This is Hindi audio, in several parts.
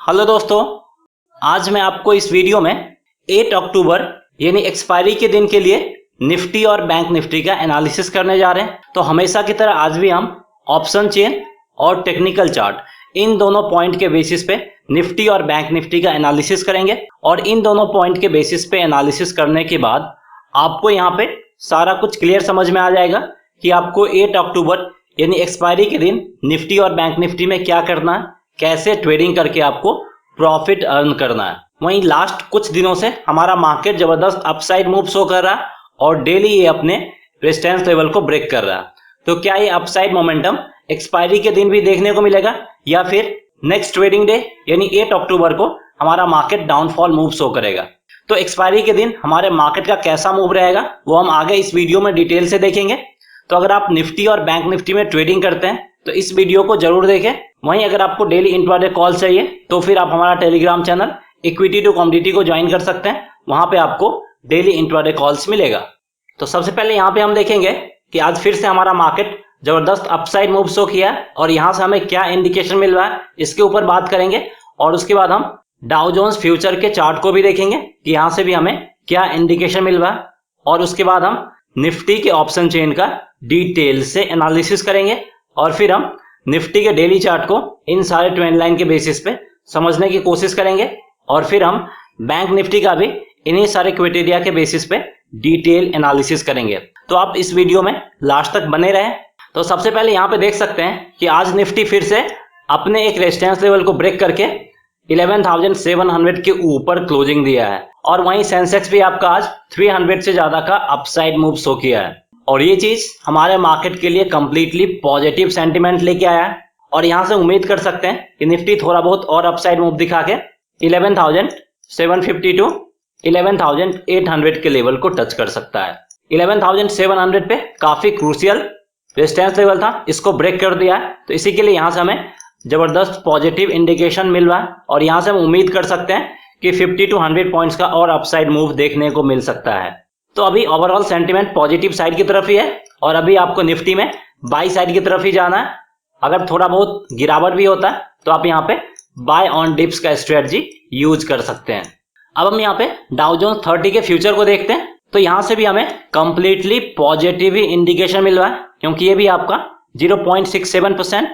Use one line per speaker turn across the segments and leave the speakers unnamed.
हेलो दोस्तों, आज मैं आपको इस वीडियो में 8 अक्टूबर यानी एक्सपायरी के दिन के लिए निफ्टी और बैंक निफ्टी का एनालिसिस करने जा रहे हैं। तो हमेशा की तरह आज भी हम ऑप्शन चेन और टेक्निकल चार्ट इन दोनों पॉइंट के बेसिस पे निफ्टी और बैंक निफ्टी का एनालिसिस करेंगे और इन दोनों पॉइंट के बेसिस पे एनालिसिस करने के बाद आपको यहाँ पे सारा कुछ क्लियर समझ में आ जाएगा कि आपको 8 अक्टूबर यानी एक्सपायरी के दिन निफ्टी और बैंक निफ्टी में क्या करना है, कैसे ट्रेडिंग करके आपको प्रॉफिट अर्न करना है। वहीं लास्ट कुछ दिनों से हमारा मार्केट जबरदस्त अपसाइड मूव शो कर रहा है और डेली ये अपने रेजिस्टेंस लेवल को ब्रेक कर रहा है। तो क्या ये अपसाइड मोमेंटम एक्सपायरी के दिन भी देखने को मिलेगा या फिर नेक्स्ट ट्रेडिंग डे यानी 8 अक्टूबर को हमारा मार्केट डाउनफॉल मूव शो करेगा। तो एक्सपायरी के दिन हमारे मार्केट का कैसा मूव रहेगा वो हम आगे इस वीडियो में डिटेल से देखेंगे। तो अगर आप निफ्टी और बैंक निफ्टी में ट्रेडिंग करते हैं तो इस वीडियो को जरूर देखें। वहीं अगर आपको डेली इंट्राडे कॉल चाहिए तो फिर आप हमारा Telegram channel equity to commodity को ज्वाइन कर सकते हैं, वहां पे आपको डेली इंट्राडे कॉल्स मिलेगा। तो सबसे पहले यहाँ पे हम देखेंगे कि आज फिर से हमारा मार्केट जबरदस्त अपसाइड मूव शो किया है और यहाँ से हमें क्या इंडिकेशन मिल रहा है इसके ऊपर बात करेंगे। और उसके बाद हम डाउ जोन्स फ्यूचर के चार्ट को भी देखेंगे कि यहाँ से भी हमें क्या इंडिकेशन मिल रहा है। और उसके बाद हम निफ्टी के ऑप्शन चेन का डिटेल से एनालिसिस करेंगे और फिर हम निफ्टी के डेली चार्ट को इन सारे ट्रेंड लाइन के बेसिस पे समझने की कोशिश करेंगे और फिर हम बैंक निफ्टी का भी इन्हीं सारे क्राइटेरिया के बेसिस पे डिटेल एनालिसिस करेंगे। तो आप इस वीडियो में लास्ट तक बने रहें। तो सबसे पहले यहाँ पे देख सकते हैं कि आज निफ्टी फिर से अपने एक रेजिस्टेंस लेवल को ब्रेक करके 11,700 के ऊपर क्लोजिंग दिया है और वहीं सेंसेक्स भी आपका आज 300 से ज्यादा का अपसाइड मूव शो किया है और ये चीज हमारे मार्केट के लिए कंप्लीटली पॉजिटिव सेंटीमेंट लेके आया है। और यहां से उम्मीद कर सकते हैं कि निफ्टी थोड़ा बहुत और अपसाइड मूव दिखा के 11,750 टू 11,800 के लेवल को टच कर सकता है। 11,700 पे काफी क्रूशियल रेजिस्टेंस लेवल था, इसको ब्रेक कर दिया है। तो इसी के लिए यहां से हमें जबरदस्त पॉजिटिव इंडिकेशन मिल रहा है और यहां से हम उम्मीद कर सकते हैं कि 50 टू 100 पॉइंट्स का और अपसाइड मूव देखने को मिल सकता है। तो अभी ओवरऑल सेंटीमेंट पॉजिटिव साइड की तरफ ही है और अभी आपको निफ्टी में बाई साइड की तरफ ही जाना है। अगर थोड़ा बहुत गिरावट भी होता है तो आप यहाँ पे बाय ऑन डिप्स का स्ट्रेटजी यूज कर सकते हैं। अब हम यहाँ पे डाउ जोन्स 30 के फ्यूचर को देखते हैं तो यहाँ से भी हमें कंप्लीटली पॉजिटिव ही इंडिकेशन मिल रहा है क्योंकि ये भी आपका 0.67%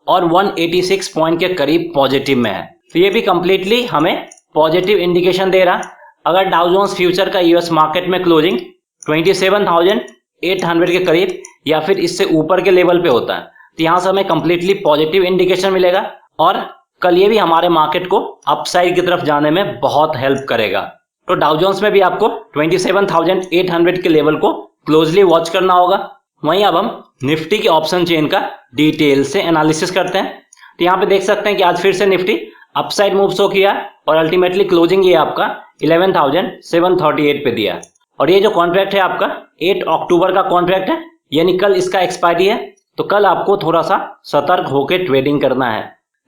और 186 पॉइंट के करीब पॉजिटिव में है। तो ये भी कंप्लीटली हमें पॉजिटिव इंडिकेशन दे रहा है। अगर डाउ जोन्स फ्यूचर का यूएस मार्केट में क्लोजिंग 27,800 के करीब या फिर इससे ऊपर के लेवल पे होता है तो यहाँ से हमें कंप्लीटली पॉजिटिव इंडिकेशन मिलेगा और कल ये भी हमारे मार्केट को अपसाइड की तरफ जाने में बहुत हेल्प करेगा। तो डाउ जोन्स में भी आपको 27,800 के लेवल को क्लोजली वॉच करना होगा। वहीं अब हम निफ्टी के ऑप्शन चेन का डिटेल से एनालिसिस करते हैं। तो यहाँ पे देख सकते हैं कि आज फिर से निफ्टी अपसाइड मूव शो किया और अल्टीमेटली क्लोजिंग ये आपका 11,738 पे दिया। और ये जो कॉन्ट्रैक्ट है आपका 8 अक्टूबर का कॉन्ट्रैक्ट है यानी कल इसका एक्सपायरी है। तो कल आपको थोड़ा सा सतर्क होकर ट्रेडिंग करना है।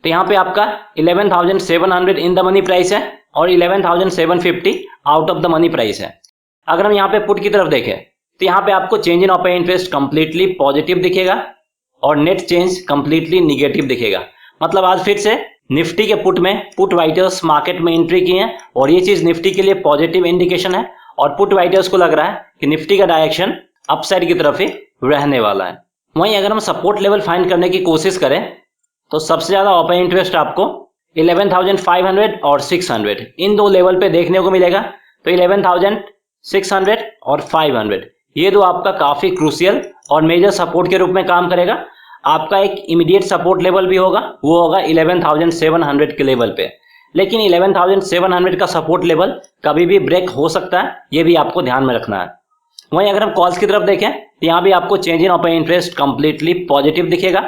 तो यहाँ पे आपका 11,700 इन द मनी प्राइस है और 11,750 out of the money price है। अगर हम यहाँ पे पुट की तरफ देखें तो यहाँ पे आपको change in open interest completely positive दिखेगा और नेट चेंज कंप्लीटली निगेटिव दिखेगा। मतलब आज फिर से निफ्टी के पुट में पुट राइटर्स मार्केट में एंट्री की है और ये चीज निफ्टी के लिए पॉजिटिव इंडिकेशन है और पुट राइटर्स को लग रहा है कि निफ्टी का डायरेक्शन अपसाइड की तरफ ही रहने वाला है। वहीं अगर हम सपोर्ट लेवल फाइंड करने की कोशिश करें तो सबसे ज्यादा ओपन इंटरेस्ट आपको 11,500 और 600 इन दो लेवल पे देखने को मिलेगा। तो 11,600 और 500 ये दो आपका काफी क्रूशियल और मेजर सपोर्ट के रूप में काम करेगा। आपका एक इमीडिएट सपोर्ट लेवल भी होगा, वो होगा 11,700 के लेवल पे। लेकिन 11,700 का सपोर्ट लेवल कभी भी ब्रेक हो सकता है, ये भी आपको ध्यान में रखना है। वहीं अगर हम कॉल्स की तरफ देखें तो यहाँ भी आपको change in open interest completely positive दिखेगा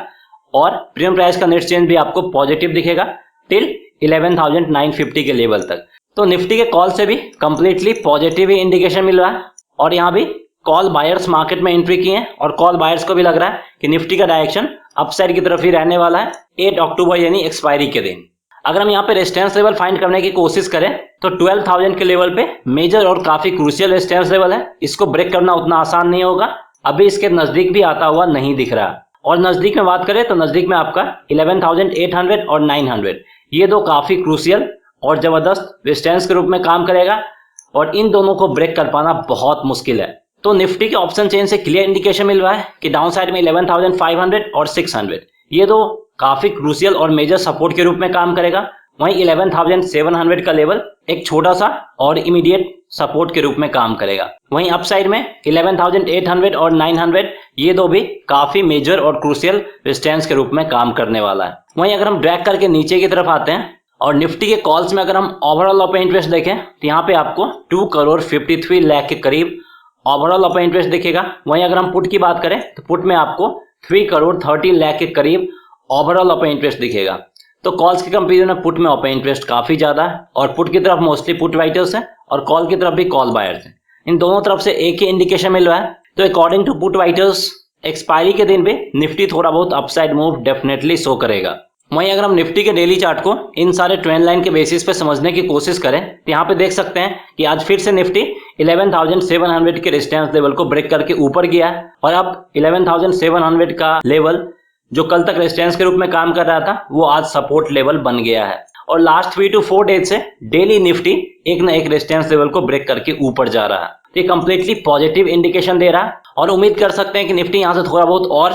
और प्रीमियम प्राइस का नेट चेंज भी आपको पॉजिटिव दिखेगा टिल 11,950 के लेवल तक। तो निफ्टी के कॉल से भी कंप्लीटली पॉजिटिव ही इंडिकेशन मिल रहा है और यहाँ भी कॉल बायर्स मार्केट में एंट्री की हैं और कॉल बायर्स को भी लग रहा है कि निफ्टी का डायरेक्शन अपसाइड की तरफ ही रहने वाला है 8 अक्टूबर यानी एक्सपायरी के दिन। अगर हम यहाँ पे रेजिस्टेंस लेवल फाइंड करने की कोशिश करें तो 12,000 के लेवल पे मेजर और काफी क्रूशियल रेजिस्टेंस लेवल है, इसको ब्रेक करना उतना आसान नहीं होगा। अभी इसके नजदीक भी आता हुआ नहीं दिख रहा और नजदीक में बात करें तो नजदीक में आपका 11,800 और 900 ये दो काफी क्रूशियल और जबरदस्त रेजिस्टेंस के रूप में काम करेगा और इन दोनों को ब्रेक कर पाना बहुत मुश्किल है। तो निफ्टी के ऑप्शन चेन से क्लियर इंडिकेशन मिल रहा है कि डाउन साइड में 11,500 और 600 ये दो काफी क्रूशियल और मेजर सपोर्ट के रूप में काम करेगा। वहीं 11,700 का लेवल एक छोटा सा और इमीडिएट सपोर्ट के रूप में काम करेगा। वहीं अप साइड में 11,800 और 900 ये दो भी काफी मेजर और क्रूशियल रेजिस्टेंस के रूप में काम करने वाला है। वहीं अगर हम ड्रैग करके नीचे की तरफ आते हैं और निफ्टी के कॉल्स में अगर हम ओवरऑल ओपन इंटरेस्ट देखें तो यहाँ पे आपको 2,53 लाख के करीब ओवरऑल ओपन इंटरेस्ट दिखेगा। वहीं अगर हम पुट की बात करें तो पुट में आपको 3,30 लाख के करीब ओवरऑल ओपन इंटरेस्ट दिखेगा। तो कॉल्स के कंपेरिजन में पुट में ओपन इंटरेस्ट काफी ज्यादा है और पुट की तरफ मोस्टली पुट राइटर्स है और कॉल की तरफ भी कॉल बायर्स है। इन दोनों तरफ से एक ही इंडिकेशन मिल रहा है। तो according to put writers expiry के दिन भी निफ्टी थोड़ा बहुत अपसाइड मूव डेफिनेटली शो करेगा। वहीं अगर हम निफ्टी के डेली चार्ट को इन सारे ट्रेंड लाइन के बेसिस पे समझने की कोशिश करें तो यहाँ पे देख सकते हैं कि आज फिर से निफ्टी 11,700 के रेजिस्टेंस लेवल को ब्रेक करके ऊपर गया है और अब 11,700 का लेवल जो कल तक रेजिस्टेंस के रूप में काम कर रहा था वो आज सपोर्ट लेवल बन गया है और लास्ट 3 to 4 डेज से डेली निफ्टी एक ना एक रेजिस्टेंस लेवल को ब्रेक करके ऊपर जा रहा है। तो ये कंप्लीटली पॉजिटिव इंडिकेशन दे रहा है और उम्मीद कर सकते हैं कि निफ्टी यहाँ से थोड़ा बहुत और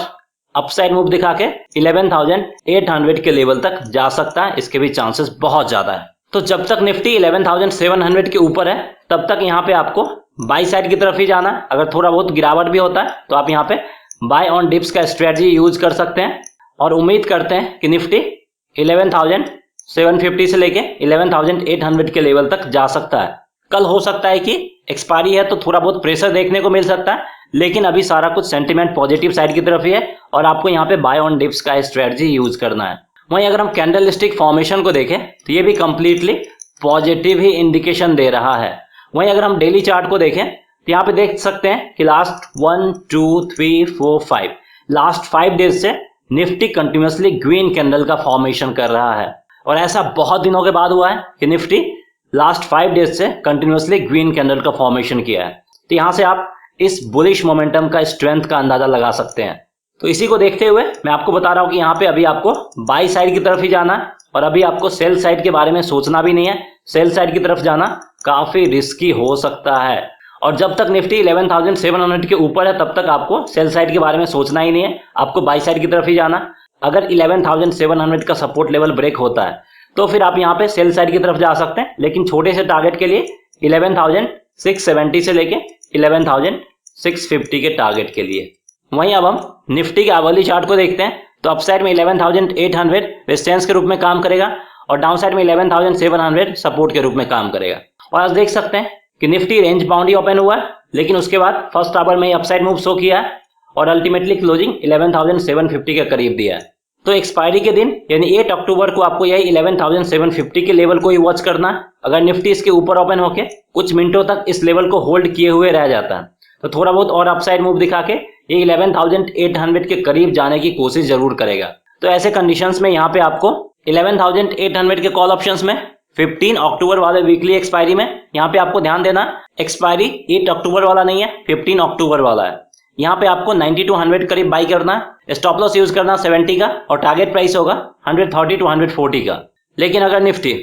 अपसाइड मूव दिखा के 11,800 के लेवल तक जा सकता है। इसके भी चांसेस बहुत ज्यादा है। तो जब तक निफ्टी 11,700 के ऊपर है तब तक यहाँ पे आपको बाई साइड की तरफ ही जाना है। अगर थोड़ा बहुत गिरावट भी होता है तो आप यहाँ पे बाय ऑन डिप्स का स्ट्रेटजी यूज कर सकते हैं और उम्मीद करते हैं कि निफ्टी 11,750 से लेके 11,800 के लेवल तक जा सकता है। कल हो सकता है कि एक्सपायरी है तो थोड़ा बहुत प्रेशर देखने को मिल सकता है, लेकिन अभी सारा कुछ सेंटीमेंट पॉजिटिव साइड की तरफ ही है और आपको यहाँ पे बाय ऑन डिप्स का स्ट्रेटजी यूज करना है। वहीं अगर हम कैंडलस्टिक फॉर्मेशन को देखें तो ये भी कंप्लीटली पॉजिटिव ही इंडिकेशन दे रहा है। वहीं अगर हम डेली चार्ट को देखें तो यहाँ पे देख सकते हैं कि लास्ट 1 2 3 4 5 लास्ट 5 डेज से निफ्टी कंटिन्यूअसली ग्रीन कैंडल का फॉर्मेशन कर रहा है और ऐसा बहुत दिनों के बाद हुआ है कि निफ्टी लास्ट 5 डेज से कंटिन्यूअसली ग्रीन कैंडल का फॉर्मेशन किया है। तो यहाँ से आप इस बुलिश मोमेंटम का स्ट्रेंथ का अंदाजा लगा सकते हैं। तो इसी को देखते हुए मैं आपको बता रहा हूँ कि यहाँ पे अभी आपको बाई साइड की तरफ ही जाना है और अभी आपको सेल साइड के बारे में सोचना भी नहीं है। सेल साइड की तरफ जाना काफी रिस्की हो सकता है और जब तक निफ्टी 11,700 के ऊपर है तब तक आपको सेल साइड के बारे में सोचना ही नहीं है, आपको बाई साइड की तरफ ही जाना। अगर 11,700 का सपोर्ट लेवल ब्रेक होता है तो फिर आप यहाँ पे सेल साइड की तरफ जा सकते हैं, लेकिन छोटे से टारगेट के लिए 11,670 से लेके 11,650 के टारगेट के लिए। वहीं अब हम निफ्टी के आवरली चार्ट को देखते हैं तो अपसाइड में 11,800 रेजिस्टेंस के रूप में काम करेगा और डाउन साइड में 11,700 सपोर्ट के रूप में काम करेगा। और आज देख सकते हैं कि निफ्टी रेंज बाउंड ही ओपन हुआ है, लेकिन उसके बाद फर्स्ट आवर में ही अपसाइड मूव शो किया है और अल्टीमेटली क्लोजिंग 11,750 के करीब दिया है। तो एक्सपायरी के दिन यानी 8 अक्टूबर को आपको यही 11,750 के लेवल को ही वॉच करना है। अगर निफ्टी इसके ऊपर ओपन होके कुछ मिनटों तक इस लेवल को होल्ड किए हुए रह जाता है तो थोड़ा बहुत और अपसाइड मूव दिखा के ये 11,800 के करीब जाने की कोशिश जरूर करेगा। तो ऐसे कंडीशंस में यहाँ पे आपको 11,800 के कॉल ऑप्शंस में 15 अक्टूबर वाले वीकली एक्सपायरी में यहाँ पे आपको ध्यान देना एक्सपायरी 8 अक्टूबर वाला नहीं है, 15 अक्टूबर वाला है। यहाँ पे आपको 90 to 100 करीब बाई करना है, स्टॉप लॉस यूज करना 70 का और टारगेट प्राइस होगा 130 to 140 का। लेकिन अगर निफ्टी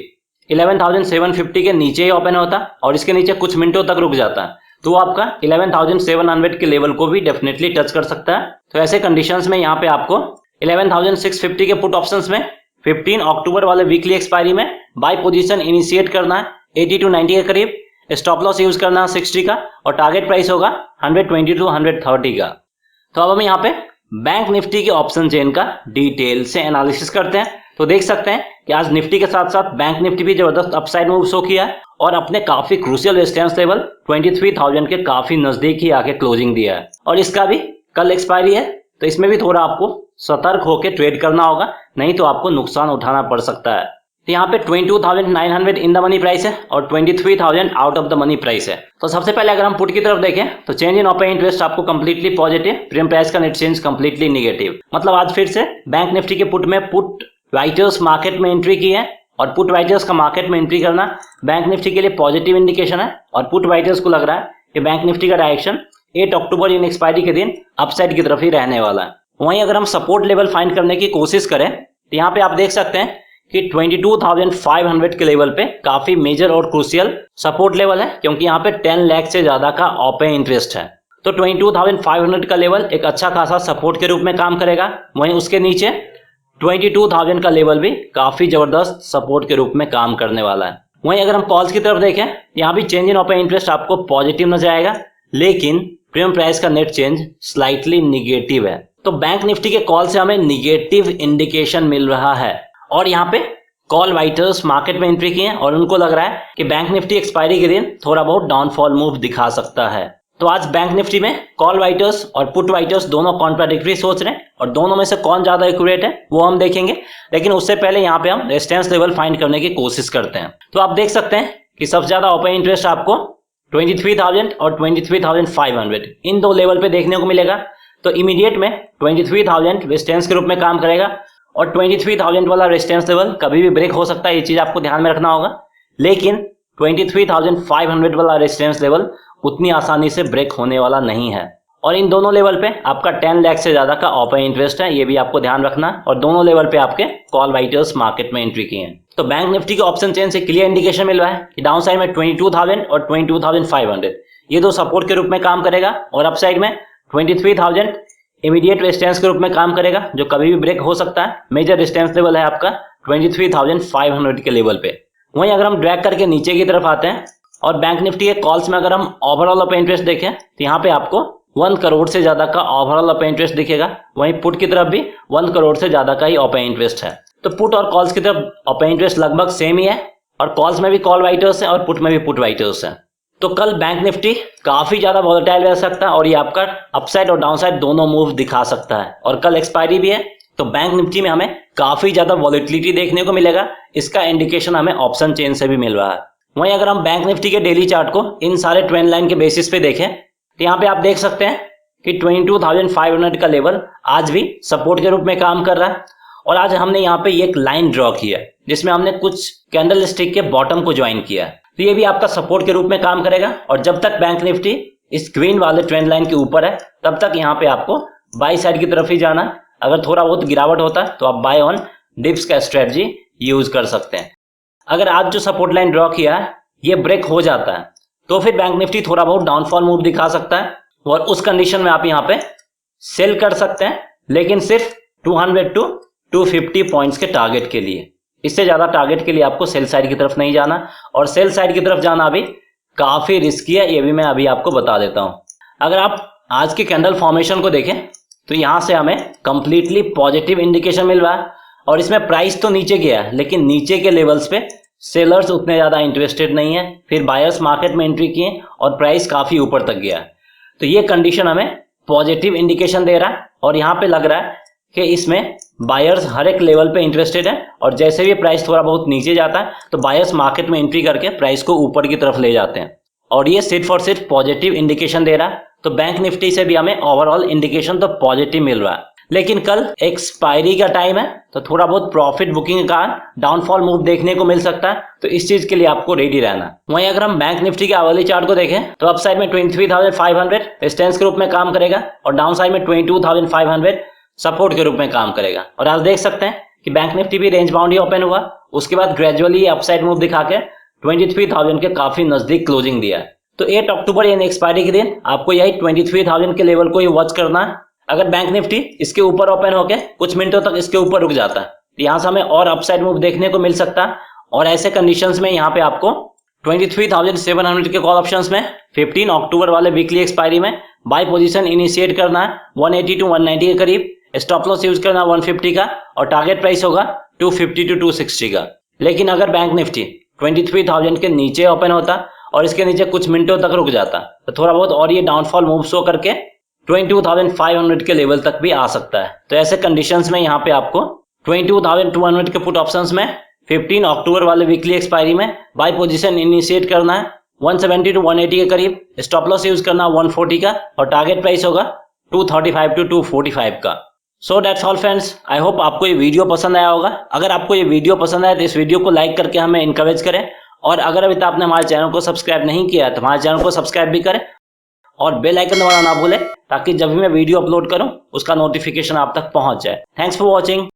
11,750 के नीचे ही ओपन होता और इसके नीचे कुछ मिनटों तक रुक जाता तो आपका 11,700 के लेवल को भी डेफिनेटली टच कर सकता है। तो ऐसे कंडीशंस में यहाँ पे आपको 11,650 के पुट ऑप्शंस में 15 अक्टूबर वाले वीकली एक्सपायरी में बाय पोजीशन इनिशिएट करना है 80 to 90 के करीब, स्टॉप लॉस यूज करना 60 का और टारगेट प्राइस होगा 120 to 130 का। तो अब हम यहाँ पे बैंक निफ्टी के ऑप्शन चेन का डिटेल से एनालिसिस करते हैं। तो देख सकते हैं कि आज निफ्टी के साथ साथ बैंक निफ्टी भी जबरदस्त अपसाइड मूव शो किया है और अपने काफी क्रूशियल रेजिस्टेंस लेवल 23,000 के काफी नजदीक ही आके क्लोजिंग दिया है और इसका भी कल एक्सपायरी है तो इसमें भी थोड़ा आपको सतर्क होकर ट्रेड करना होगा, नहीं तो आपको नुकसान उठाना पड़ सकता है। तो यहाँ पे 22,900 इन द मनी प्राइस है और 23,000 out of the money price है। तो सबसे पहले अगर हम पुट की तरफ देखें तो चेंज इन ओपन इंटरेस्ट आपको कंप्लीटली पॉजिटिव, प्रीमियम प्राइस का नेट चेंज कंप्लीटली नेगेटिव। मतलब आज फिर से बैंक निफ्टी के पुट में पुट राइटर्स मार्केट में एंट्री की है और पुट राइटर्स का मार्केट में एंट्री करना बैंक निफ्टी के लिए पॉजिटिव इंडिकेशन है और पुट राइटर्स को लग रहा है कि बैंक निफ्टी का डायरेक्शन 8 अक्टूबर इन एक्सपायरी के दिन अपसाइड की तरफ ही रहने वाला है। वहीं अगर हम सपोर्ट लेवल फाइंड करने की कोशिश करें तो यहाँ पे आप देख सकते हैं कि 22,500 के लेवल पे काफी मेजर और क्रूशियल सपोर्ट लेवल है, क्योंकि यहाँ पे 10 लाख से ज्यादा का ओपन इंटरेस्ट है। तो 22,500 का लेवल एक अच्छा खासा सपोर्ट के रूप में काम करेगा। वहीं उसके नीचे 22,000 का लेवल भी काफी जबरदस्त सपोर्ट के रूप में काम करने वाला है। वहीं अगर हम कॉल्स की तरफ देखें, यहाँ भी चेंज इन ओपन इंटरेस्ट आपको पॉजिटिव नजर आएगा, लेकिन प्रीमियम प्राइस का नेट चेंज स्लाइटली निगेटिव है। तो बैंक निफ्टी के कॉल से हमें निगेटिव इंडिकेशन मिल रहा है और यहाँ पे कॉल वाइटर्स मार्केट में एंट्री किए हैं और उनको लग रहा है कि बैंक निफ्टी एक्सपायरी के दिन थोड़ा बहुत डाउनफॉल मूव दिखा सकता है। तो आज बैंक निफ्टी में कॉल वाइटर्स और पुट वाइटर्स दोनों कॉन्ट्राडिक्टरी सोच रहे हैं और दोनों में से कौन ज्यादा एक्यूरेट है वो हम देखेंगे, लेकिन उससे पहले यहाँ पे हम रेजिस्टेंस लेवल फाइंड करने की कोशिश करते हैं। तो आप देख सकते हैं कि सबसे ज्यादा ओपन इंटरेस्ट आपको 23,000 और 23,500 इन दो लेवल पे देखने को मिलेगा। तो इमीडिएट में 23,000 रेजिस्टेंस के रूप में काम करेगा और 23,000 वाला रेजिस्टेंस लेवल कभी भी ब्रेक हो सकता है, ये चीज आपको ध्यान में रखना होगा। लेकिन 23,500 वाला रेजिस्टेंस लेवल उतनी आसानी से ब्रेक होने वाला नहीं है और इन दोनों लेवल पे आपका 10 लाख से ज्यादा का ओपन इंटरेस्ट है, ये भी आपको ध्यान रखना। और दोनों लेवल पे आपके कॉल वाइटर्स मार्केट में एंट्री किए हैं। तो बैंक निफ्टी के ऑप्शन चेन से क्लियर इंडिकेशन मिल रहा है कि डाउन साइड में 22,000 और 22,500 ये दो सपोर्ट के रूप में काम करेगा और अप साइड में 23,000 इमीडिएट रेजिस्टेंस के रूप में काम करेगा, जो कभी भी ब्रेक हो सकता है। मेजर रेजिस्टेंस लेवल है आपका 23,500 के लेवल पे। वहीं अगर हम ड्रैग करके नीचे की तरफ आते हैं और बैंक निफ्टी के कॉल्स में अगर हम ओवरऑल ओपन इंटरेस्ट देखें तो यहाँ पे आपको 1 करोड़ से ज्यादा का ओवरऑल ओपन इंटरेस्ट दिखेगा। वहीं पुट की तरफ भी 1 करोड़ से ज्यादा का ही ओपन इंटरेस्ट है। तो पुट और कॉल्स की तरफ ओपन इंटरेस्ट लगभग सेम ही है और कॉल्स में भी कॉल वाइटर्स है और पुट में भी पुट वाइटर्स है। तो कल बैंक निफ्टी काफी ज्यादा वॉलेटाइल रह सकता है और ये आपका अपसाइड और डाउनसाइड दोनों मूव दिखा सकता है। और कल एक्सपायरी भी है, तो बैंक निफ्टी में हमें काफी ज्यादा वॉलेटिलिटी देखने को मिलेगा। इसका इंडिकेशन हमें ऑप्शन चेन से भी मिल रहा है। वहीं अगर हम बैंक निफ्टी के डेली चार्ट को इन सारे ट्रेंड लाइन के बेसिस पे देखें तो यहाँ पे आप देख सकते हैं कि 22,500 का लेवल आज भी सपोर्ट के रूप में काम कर रहा है। और आज हमने यहाँ पे एक लाइन ड्रॉ किया है जिसमें हमने कुछ कैंडल स्टिक के बॉटम को ज्वाइन किया है। तो ये भी आपका सपोर्ट के रूप में काम करेगा और जब तक बैंक निफ्टी इस ग्रीन वाले ट्रेंड लाइन के ऊपर है तब तक यहाँ पे आपको बाई साइड की तरफ ही जाना। अगर थोड़ा बहुत गिरावट होता है तो आप बाय ऑन डिप्स का स्ट्रेटजी यूज कर सकते हैं। अगर आज जो सपोर्ट लाइन ड्रॉ किया है ये ब्रेक हो जाता है तो फिर बैंक निफ्टी थोड़ा बहुत डाउनफॉल मूव दिखा सकता है और उस कंडीशन में आप यहाँ पे सेल कर सकते हैं, लेकिन सिर्फ 200 टू 250 पॉइंट्स के टारगेट के लिए। इससे ज्यादा टारगेट के लिए आपको सेल साइड की तरफ नहीं जाना और सेल साइड की तरफ जाना अभी काफी रिस्की है, ये भी मैं अभी आपको बता देता हूं। अगर आप आज के कैंडल फॉर्मेशन को देखें तो यहां से हमें कंप्लीटली पॉजिटिव इंडिकेशन मिल रहा है और इसमें प्राइस तो नीचे गया है लेकिन नीचे के लेवल्स पे सेलर्स उतने ज्यादा इंटरेस्टेड नहीं है। फिर बायर्स मार्केट में एंट्री किए और प्राइस काफी ऊपर तक गया है। तो ये कंडीशन हमें पॉजिटिव इंडिकेशन दे रहा है और यहाँ पे लग रहा है कि इसमें बायर्स हर एक लेवल पे इंटरेस्टेड है और जैसे भी प्राइस थोड़ा बहुत नीचे जाता है तो बायर्स मार्केट में एंट्री करके प्राइस को ऊपर की तरफ ले जाते हैं और ये सिर्फ और सिर्फ पॉजिटिव इंडिकेशन दे रहा है। तो बैंक निफ्टी से भी हमें ओवरऑल इंडिकेशन तो पॉजिटिव मिल रहा है, लेकिन कल एक्सपायरी का टाइम है तो थोड़ा बहुत प्रॉफिट बुकिंग के कारण डाउनफॉल मूव देखने को मिल सकता है। तो इस चीज के लिए आपको रेडी रहना। वहीं अगर हम बैंक निफ्टी के आवली चार्ट को देखें तो अप साइड में 23,500 रेजिस्टेंस के रूप में काम करेगा और डाउन साइड में 22,500 सपोर्ट के रूप में काम करेगा। और आप देख सकते हैं कि बैंक निफ्टी भी रेंज बाउंड ही ओपन हुआ, उसके बाद ग्रेजुअली अपसाइड मूव दिखा के 23,000 के काफी नजदीक क्लोजिंग दिया है। तो 8 अक्टूबर यानी एक्सपायरी के दिन आपको यही 23,000 के लेवल को ही वॉच करना है। अगर बैंक निफ्टी इसके ऊपर ओपन होके कुछ मिनटों तक इसके ऊपर रुक जाता है तो यहां से हमें और अपसाइड मूव देखने को मिल सकता है और ऐसे कंडीशंस में यहाँ पे आपको 23,700 के कॉल ऑप्शंस में 15 अक्टूबर वाले वीकली एक्सपायरी में बाय पोजीशन इनिशिएट करना है 180 टू 190 के करीब, स्टॉप लॉस यूज करना 150 का और टारगेट प्राइस होगा 250 टू 260 का। लेकिन अगर बैंक निफ्टी 23,000 के नीचे ओपन होता और इसके नीचे कुछ मिनटों तक रुक जाता तो थोड़ा बहुत और ये डाउनफॉल मूव शो करके 22,500 के लेवल तक भी आ सकता है। तो ऐसे कंडीशंस में यहाँ पे आपको 22,200 के पुट ऑप्शंस में 15 अक्टूबर वाले वीकली एक्सपायरी में बाय पोजीशन इनिशिएट करना है 170 टू 180 के करीब, स्टॉप लॉस यूज करना 140 का और टारगेट प्राइस होगा 235 टू 245 का। So that's all friends, I hope आपको ये वीडियो पसंद आया होगा। अगर आपको ये वीडियो पसंद आया तो इस वीडियो को लाइक करके हमें इनकरेज करें और अगर अभी तक आपने हमारे चैनल को सब्सक्राइब नहीं किया है तो हमारे चैनल को सब्सक्राइब भी करें और बेल आइकन दबाना ना भूलें ताकि जब भी मैं वीडियो अपलोड करूं उसका नोटिफिकेशन आप तक पहुंच जाए। Thanks for watching.